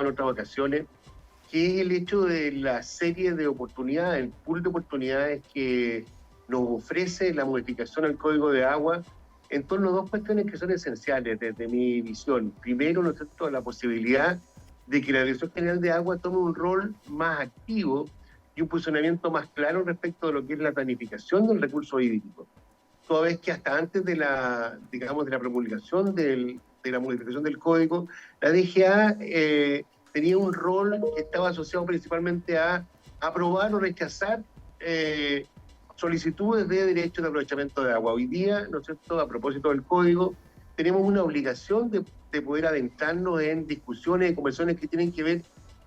en otras ocasiones, que es el hecho de la serie de oportunidades, el pool de oportunidades que nos ofrece la modificación al Código de Agua en torno a dos cuestiones que son esenciales desde mi visión. Primero, ¿no es cierto?, la posibilidad de que la Dirección General de Agua tome un rol más activo y un posicionamiento más claro respecto de lo que es la planificación del recurso hídrico. Toda vez que hasta antes de la, digamos, de la promulgación de la modificación del código, la DGA tenía un rol que estaba asociado principalmente a aprobar o rechazar solicitudes de derechos de aprovechamiento de agua. Hoy día, ¿no es cierto?, a propósito del código, tenemos una obligación de poder adentrarnos en discusiones y conversaciones que tienen que ver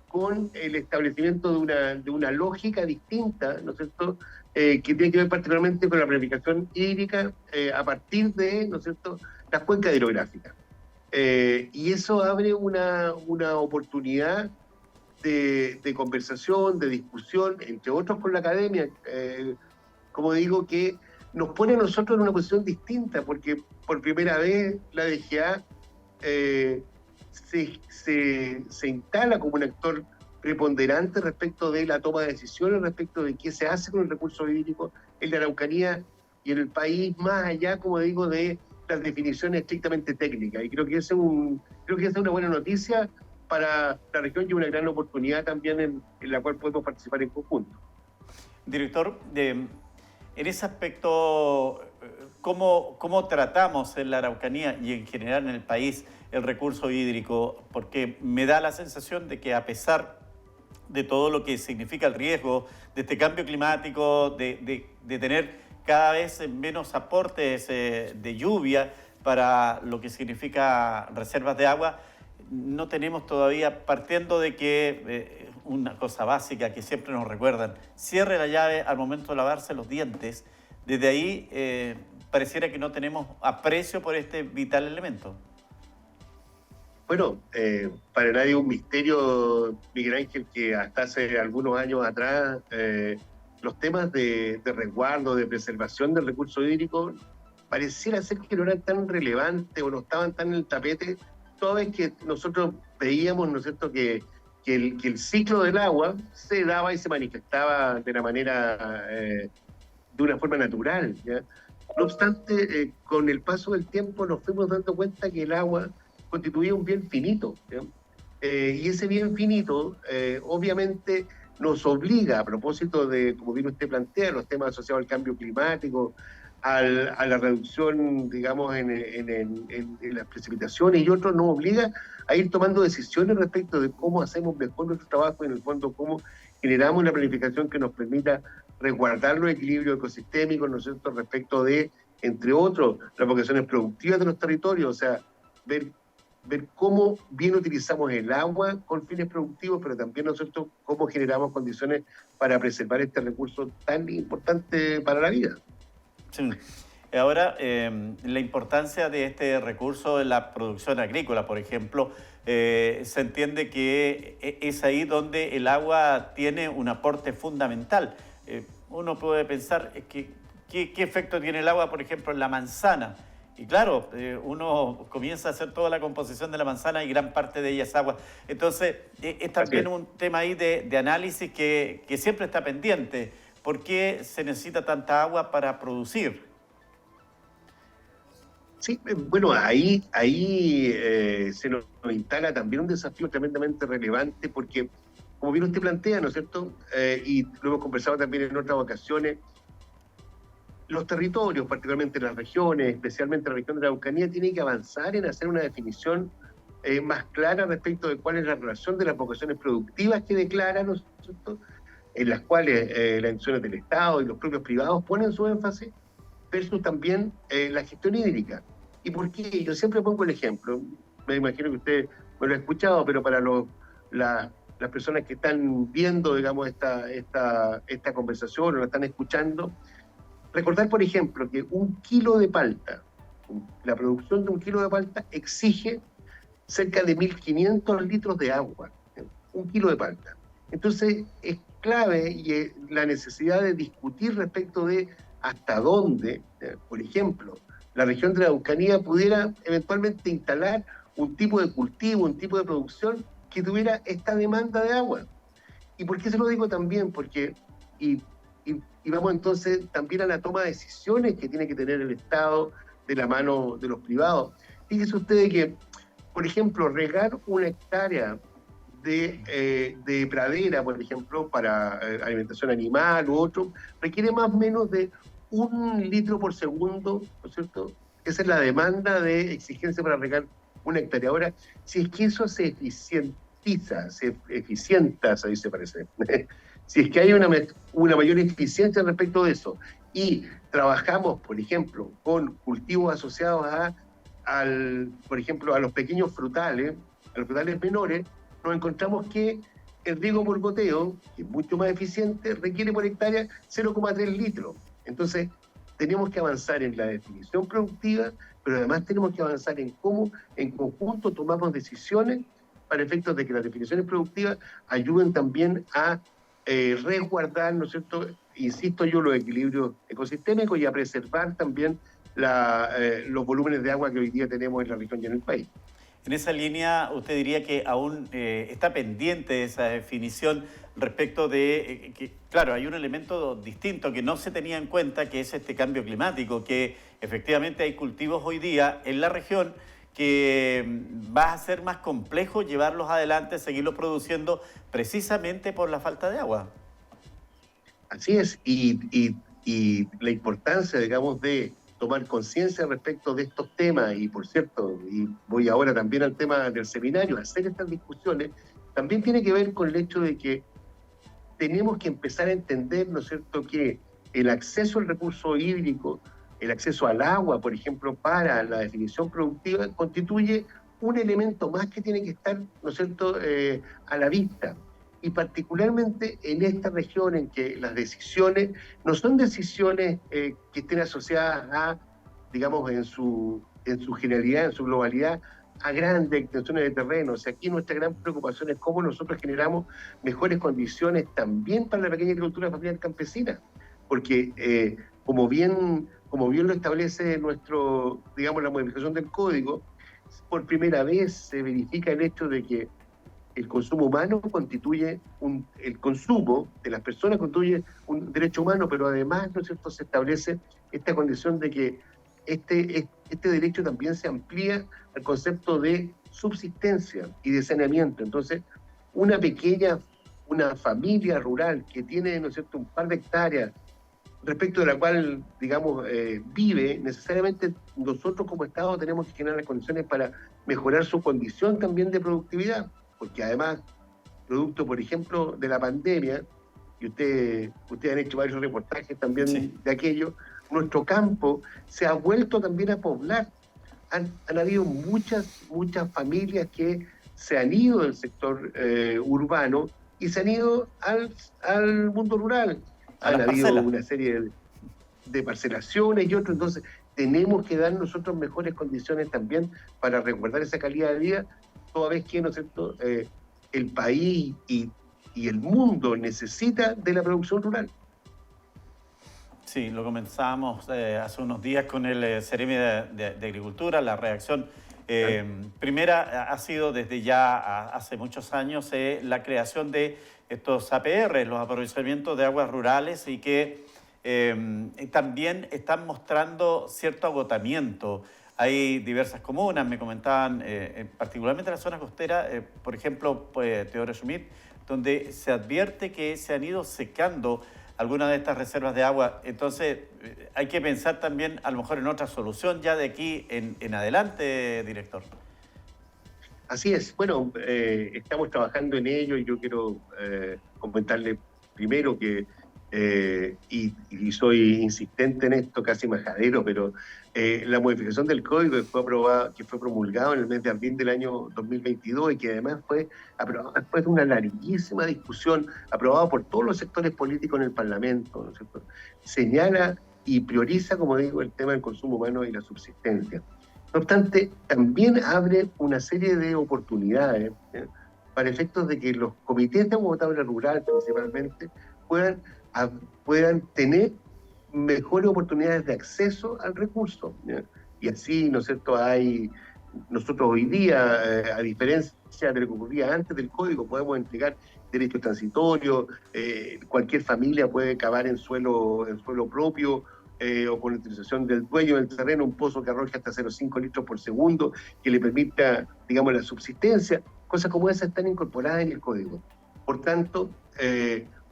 con el establecimiento de una lógica distinta, ¿no es cierto?, que tiene que ver particularmente con la planificación hídrica a partir de, ¿no es cierto?, las cuencas hidrográficas. Y eso abre una oportunidad de conversación, de discusión, entre otros con la academia, como digo, que nos pone a nosotros en una posición distinta, porque por primera vez la DGA se instala como un actor preponderante respecto de la toma de decisiones, respecto de qué se hace con el recurso hídrico en la Araucanía y en el país, más allá, como digo, de las definiciones estrictamente técnicas. Y creo que creo que esa es una buena noticia para la región y una gran oportunidad también en la cual podemos participar en conjunto. Director, en ese aspecto, ¿cómo tratamos en la Araucanía y en general en el país el recurso hídrico? Porque me da la sensación de que a pesar de todo lo que significa el riesgo de este cambio climático, de tener cada vez menos aportes de lluvia para lo que significa reservas de agua, no tenemos todavía, partiendo de que una cosa básica que siempre nos recuerdan, cierre la llave al momento de lavarse los dientes, desde ahí pareciera que no tenemos aprecio por este vital elemento. Bueno, para nadie es un misterio, Miguel Ángel, que hasta hace algunos años atrás los temas de resguardo, de preservación del recurso hídrico, pareciera ser que no eran tan relevantes o no estaban tan en el tapete, toda vez que nosotros veíamos, ¿no es cierto?, que el ciclo del agua se daba y se manifestaba de una manera, de una forma natural, ¿ya? No obstante, con el paso del tiempo nos fuimos dando cuenta que el agua constituía un bien finito, ¿ya? Y ese bien finito, obviamente, nos obliga, a propósito de, como bien usted plantea, los temas asociados al cambio climático, a la reducción, digamos, en las precipitaciones y otros, nos obliga a ir tomando decisiones respecto de cómo hacemos mejor nuestro trabajo y, en el fondo, cómo generamos una planificación que nos permita resguardar los equilibrios ecosistémicos, ¿no es cierto?, respecto de, entre otros, las vocaciones productivas de los territorios, o sea, ver cómo bien utilizamos el agua con fines productivos, pero también nosotros cómo generamos condiciones para preservar este recurso tan importante para la vida. Sí. Ahora, la importancia de este recurso en la producción agrícola, por ejemplo, se entiende que es ahí donde el agua tiene un aporte fundamental. Uno puede pensar qué efecto tiene el agua, por ejemplo, en la manzana. Y claro, uno comienza a hacer toda la composición de la manzana y gran parte de ella es agua. Entonces, es también un tema ahí de análisis que siempre está pendiente. ¿Por qué se necesita tanta agua para producir? Sí, bueno, ahí se nos instala también un desafío tremendamente relevante porque, como bien usted plantea, ¿no es cierto? Y lo hemos conversado también en otras ocasiones, los territorios, particularmente las regiones, especialmente la región de la Araucanía, tienen que avanzar en hacer una definición más clara respecto de cuál es la relación de las vocaciones productivas que declaran, ¿no es cierto?, en las cuales las instituciones del Estado y los propios privados ponen su énfasis, versus también la gestión hídrica. ¿Y por qué? Yo siempre pongo el ejemplo, me imagino que usted me lo ha escuchado, pero para las personas que están viendo, digamos, esta conversación o la están escuchando, recordar, por ejemplo, que un kilo de palta, la producción de un kilo de palta exige cerca de 1.500 litros de agua, un kilo de palta. Entonces, es clave y la necesidad de discutir respecto de hasta dónde, por ejemplo, la región de la Araucanía pudiera eventualmente instalar un tipo de cultivo, un tipo de producción que tuviera esta demanda de agua. ¿Y por qué se lo digo también? Porque, y vamos entonces también a la toma de decisiones que tiene que tener el Estado de la mano de los privados. Fíjese usted que, por ejemplo, regar una hectárea de pradera, por ejemplo, para alimentación animal u otro, requiere más o menos de 1 litro por segundo, ¿no es cierto? Esa es la demanda de exigencia para regar una hectárea. Ahora, si es que eso se eficienta, ahí se parece. Si es que hay una mayor eficiencia respecto de eso y trabajamos, por ejemplo, con cultivos asociados por ejemplo, a los pequeños frutales, a los frutales menores, nos encontramos que el riego por goteo, que es mucho más eficiente, requiere por hectárea 0,3 litros. Entonces, tenemos que avanzar en la definición productiva, pero además tenemos que avanzar en cómo en conjunto tomamos decisiones para efectos de que las definiciones productivas ayuden también a resguardar, ¿no es cierto?, insisto yo, los equilibrios ecosistémicos y a preservar también los volúmenes de agua que hoy día tenemos en la región y en el país. En esa línea, ¿usted diría que aún está pendiente esa definición respecto de que, claro, hay un elemento distinto que no se tenía en cuenta, que es este cambio climático, que efectivamente hay cultivos hoy día en la región que va a ser más complejo llevarlos adelante, seguirlos produciendo, precisamente por la falta de agua? Así es, y la importancia, digamos, de tomar conciencia respecto de estos temas, y por cierto, y voy ahora también al tema del seminario, hacer estas discusiones, también tiene que ver con el hecho de que tenemos que empezar a entender, ¿no es cierto?, que el acceso al recurso hídrico, el acceso al agua, por ejemplo, para la definición productiva, constituye un elemento más que tiene que estar, ¿no es cierto?, a la vista. Y particularmente en esta región en que las decisiones no son decisiones que estén asociadas a, digamos, en su generalidad, en su globalidad, a grandes extensiones de terreno. O sea, aquí nuestra gran preocupación es cómo nosotros generamos mejores condiciones también para la pequeña agricultura familiar campesina, porque como bien lo establece digamos, la modificación del código, por primera vez se verifica el hecho de que el consumo humano el consumo de las personas constituye un derecho humano, pero además, ¿no es cierto?, se establece esta condición de que este derecho también se amplía al concepto de subsistencia y de saneamiento. Entonces, una familia rural que tiene, ¿no es cierto?, un par de hectáreas respecto de la cual, digamos, vive, necesariamente nosotros como Estado tenemos que generar las condiciones para mejorar su condición también de productividad, porque además, producto, por ejemplo, de la pandemia, y ustedes han hecho varios reportajes también Sí. de aquello, nuestro campo se ha vuelto también a poblar. Han habido muchas familias que se han ido del sector urbano y se han ido al mundo rural. A Han las habido parcelas. una serie de parcelaciones y otros, entonces tenemos que dar nosotros mejores condiciones también para resguardar esa calidad de vida, toda vez que, ¿no es cierto?, el país y el mundo necesita de la producción rural. Sí, lo comenzábamos hace unos días con el Ceremi de Agricultura. La reacción primera ha sido desde ya hace muchos años la creación de estos APR, los aprovechamientos de aguas rurales, y que también están mostrando cierto agotamiento. Hay diversas comunas, me comentaban, particularmente en la zona costera, por ejemplo, Teodoro Schmidt, donde se advierte que se han ido secando algunas de estas reservas de agua. Entonces, hay que pensar también a lo mejor en otra solución ya de aquí en adelante, director. Así es. Bueno, estamos trabajando en ello y yo quiero comentarle primero que, y soy insistente en esto, casi majadero, pero la modificación del código que fue promulgado en el mes de abril del año 2022 y que además fue aprobado después de una larguísima discusión, aprobado por todos los sectores políticos en el Parlamento, ¿no es cierto?, señala y prioriza, como digo, el tema del consumo humano y la subsistencia. No obstante, también abre una serie de oportunidades para efectos de que los comités de agua potable rural, principalmente, puedan tener mejores oportunidades de acceso al recurso. ¿Ya? Y así, ¿no es cierto?, hay nosotros hoy día, a diferencia de lo que ocurría antes del código, podemos entregar derechos transitorios, cualquier familia puede cavar en suelo propio, o con utilización del dueño del terreno, un pozo que arroje hasta 0,5 litros por segundo, que le permita, digamos, la subsistencia. Cosas como esas están incorporadas en el código. Por tanto,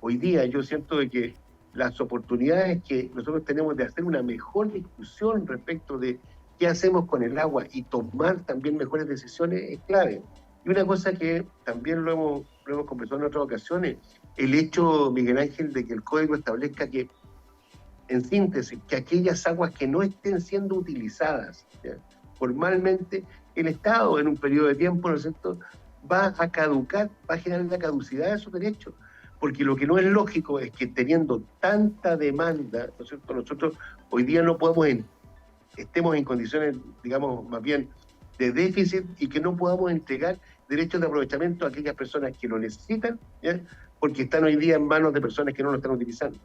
hoy día yo siento de que las oportunidades que nosotros tenemos de hacer una mejor discusión respecto de qué hacemos con el agua y tomar también mejores decisiones es clave. Y una cosa que también lo hemos conversado en otras ocasiones, el hecho, Miguel Ángel, de que el código establezca que, en síntesis, que aquellas aguas que no estén siendo utilizadas, ¿ya?, formalmente, el Estado en un periodo de tiempo, ¿no es cierto?, va a caducar, va a generar la caducidad de sus derechos. Porque lo que no es lógico es que teniendo tanta demanda, ¿no es cierto?, nosotros hoy día no podemos, estemos en condiciones, digamos, más bien de déficit y que no podamos entregar derechos de aprovechamiento a aquellas personas que lo necesitan, ¿ya?, porque están hoy día en manos de personas que no lo están utilizando.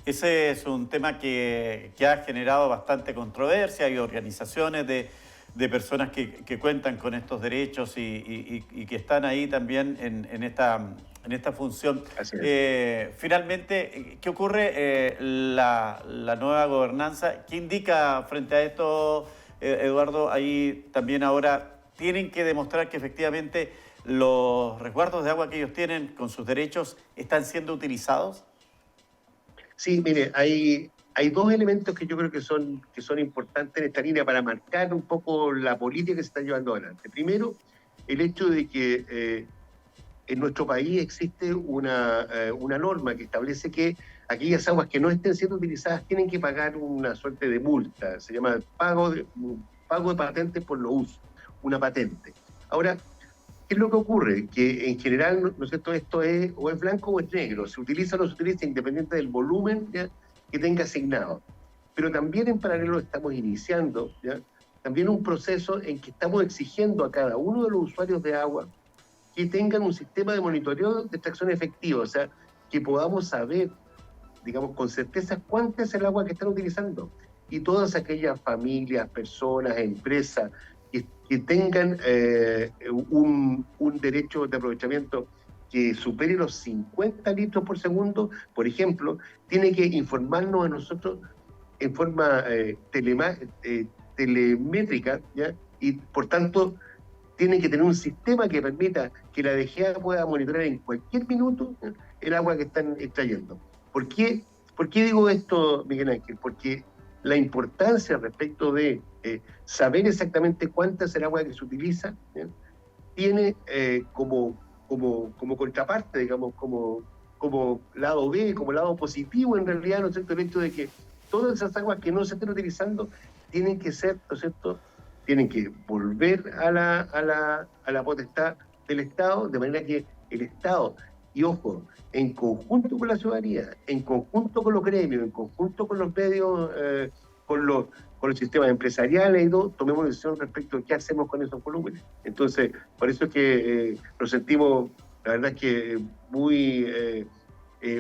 Ese es un tema que ha generado bastante controversia. Hay organizaciones de personas que cuentan con estos derechos y que están ahí también en esta función. Así es. Finalmente, ¿qué ocurre? La nueva gobernanza, ¿qué indica frente a esto, Eduardo? Ahí también ahora tienen que demostrar que efectivamente los resguardos de agua que ellos tienen con sus derechos están siendo utilizados. Sí, mire, hay dos elementos que yo creo que son importantes en esta línea para marcar un poco la política que se está llevando adelante. Primero, el hecho de que en nuestro país existe una norma que establece que aquellas aguas que no estén siendo utilizadas tienen que pagar una suerte de multa, se llama pago de patentes por los usos, una patente. Ahora, ¿qué es lo que ocurre? Que en general, ¿no es cierto?, esto es o es blanco o es negro, se utiliza o no se utiliza independiente del volumen, ¿ya?, que tenga asignado. Pero también en paralelo estamos iniciando, ¿ya?, también un proceso en que estamos exigiendo a cada uno de los usuarios de agua que tengan un sistema de monitoreo de extracción efectivo, o sea, que podamos saber, digamos, con certeza cuánta es el agua que están utilizando. Y todas aquellas familias, personas, empresas que tengan un derecho de aprovechamiento que supere los 50 litros por segundo, por ejemplo, tiene que informarnos a nosotros en forma telemétrica, ¿ya?, y por tanto tiene que tener un sistema que permita que la DGA pueda monitorear en cualquier minuto, ¿ya?, el agua que están extrayendo. ¿Por qué digo esto, Miguel Ángel? Porque la importancia respecto de saber exactamente cuánta es el agua que se utiliza, ¿ya?, tiene como contraparte, digamos, como lado B, como lado positivo en realidad, ¿no es cierto?, el hecho de que todas esas aguas que no se estén utilizando tienen que ser, ¿no es cierto?, tienen que volver a la potestad del Estado, de manera que el Estado, y ojo, en conjunto con la ciudadanía, en conjunto con los gremios, en conjunto con los medios, con los sistemas empresariales y todo, tomemos decisión respecto a qué hacemos con esos volúmenes. Entonces, por eso es que nos sentimos, la verdad es que muy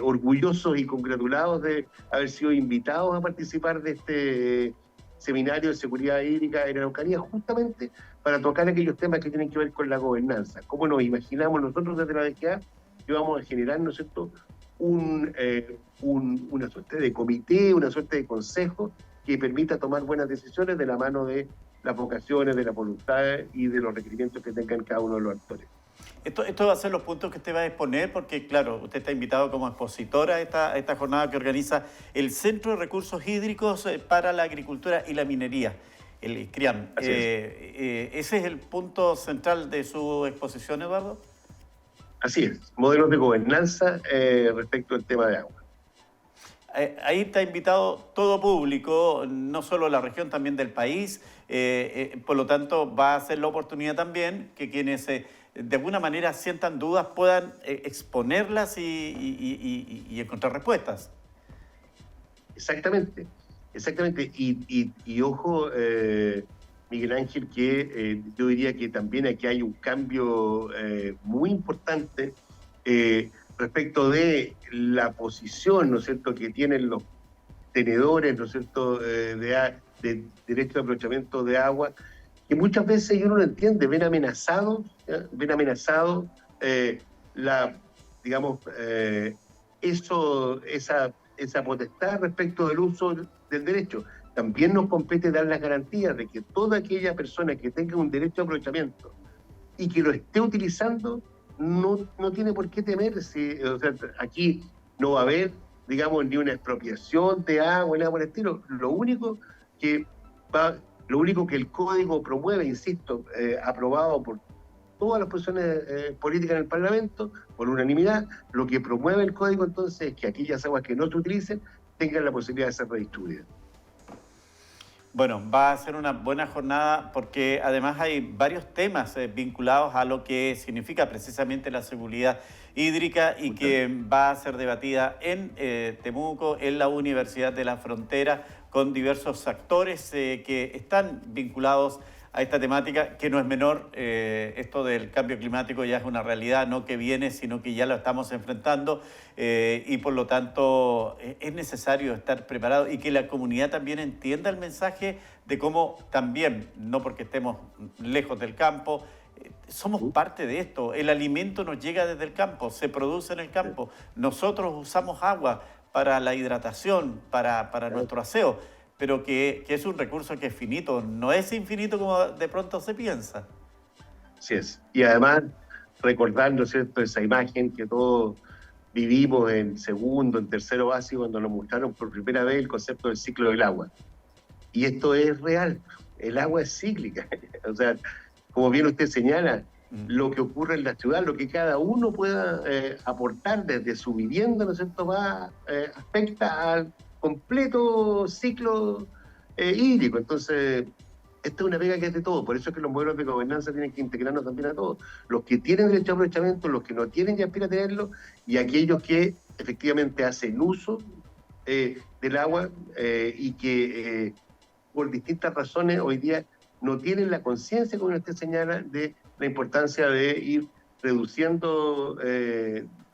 orgullosos y congratulados de haber sido invitados a participar de este seminario de seguridad hídrica en Araucanía, justamente para tocar aquellos temas que tienen que ver con la gobernanza. ¿Cómo nos imaginamos nosotros desde la DGA que vamos a generar, ¿no es cierto?, una suerte de comité, una suerte de consejo que permita tomar buenas decisiones de la mano de las vocaciones, de la voluntad y de los requerimientos que tengan cada uno de los actores. Esto va a ser los puntos que usted va a exponer, porque claro, usted está invitado como expositora a esta jornada que organiza el Centro de Recursos Hídricos para la Agricultura y la Minería, el CRIAM. ¿Ese es el punto central de su exposición, Eduardo? Así es, modelos de gobernanza respecto al tema de agua. Ahí está invitado todo público, no solo la región, también del país. Por lo tanto, va a ser la oportunidad también que quienes de alguna manera sientan dudas puedan exponerlas y encontrar respuestas. Exactamente. Y ojo, Miguel Ángel, que yo diría que también aquí hay un cambio muy importante respecto de la posición, ¿no es cierto?, que tienen los tenedores, ¿no es cierto?, de derecho de aprovechamiento de agua, que muchas veces, y uno lo entiende, ven amenazado, ¿ya? Ven amenazado la, digamos, esa potestad respecto del uso del derecho. También nos compete dar las garantías de que toda aquella persona que tenga un derecho de aprovechamiento y que lo esté utilizando, no tiene por qué temer. O sea, aquí no va a haber, digamos, ni una expropiación de agua, ni nada por el estilo. Que lo único que el código promueve, insisto, aprobado por todas las posiciones políticas en el Parlamento, por unanimidad, lo que promueve el código entonces es que aquellas aguas que no se utilicen tengan la posibilidad de ser redistribuidas. Bueno, va a ser una buena jornada porque además hay varios temas vinculados a lo que significa precisamente la seguridad hídrica y que va a ser debatida en Temuco, en la Universidad de la Frontera, con diversos actores que están vinculados a esta temática, que no es menor. Esto del cambio climático ya es una realidad, no que viene, sino que ya lo estamos enfrentando y por lo tanto es necesario estar preparado y que la comunidad también entienda el mensaje de cómo también, no porque estemos lejos del campo, somos parte de esto. El alimento nos llega desde el campo, se produce en el campo. Nosotros usamos agua para la hidratación, para nuestro aseo, pero que es un recurso que es finito, no es infinito como de pronto se piensa. Así es. Y además, recordando, ¿cierto?, esa imagen que todos vivimos en segundo, en tercero básico, cuando nos mostraron por primera vez el concepto del ciclo del agua. Y esto es real, el agua es cíclica. O sea, como bien usted señala, lo que ocurre en la ciudad, lo que cada uno pueda aportar desde su vivienda, ¿no es cierto?, afecta al completo ciclo hídrico. Entonces, esta es una pega que es de todo, por eso es que los modelos de gobernanza tienen que integrarnos también a todos. Los que tienen derecho a aprovechamiento, los que no tienen y aspiran a tenerlo, y aquellos que efectivamente hacen uso del agua y que por distintas razones hoy día no tienen la conciencia, como usted señala, de la importancia de ir reduciendo,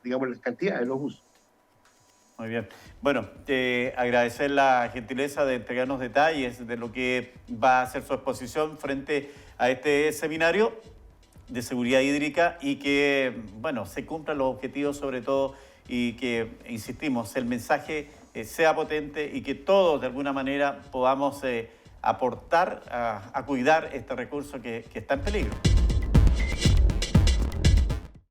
digamos, las cantidades de los usos. Muy bien. Bueno, agradecer la gentileza de entregarnos detalles de lo que va a ser su exposición frente a este seminario de seguridad hídrica y que, bueno, se cumplan los objetivos sobre todo y que, insistimos, el mensaje sea potente y que todos de alguna manera podamos aportar a cuidar este recurso que está en peligro.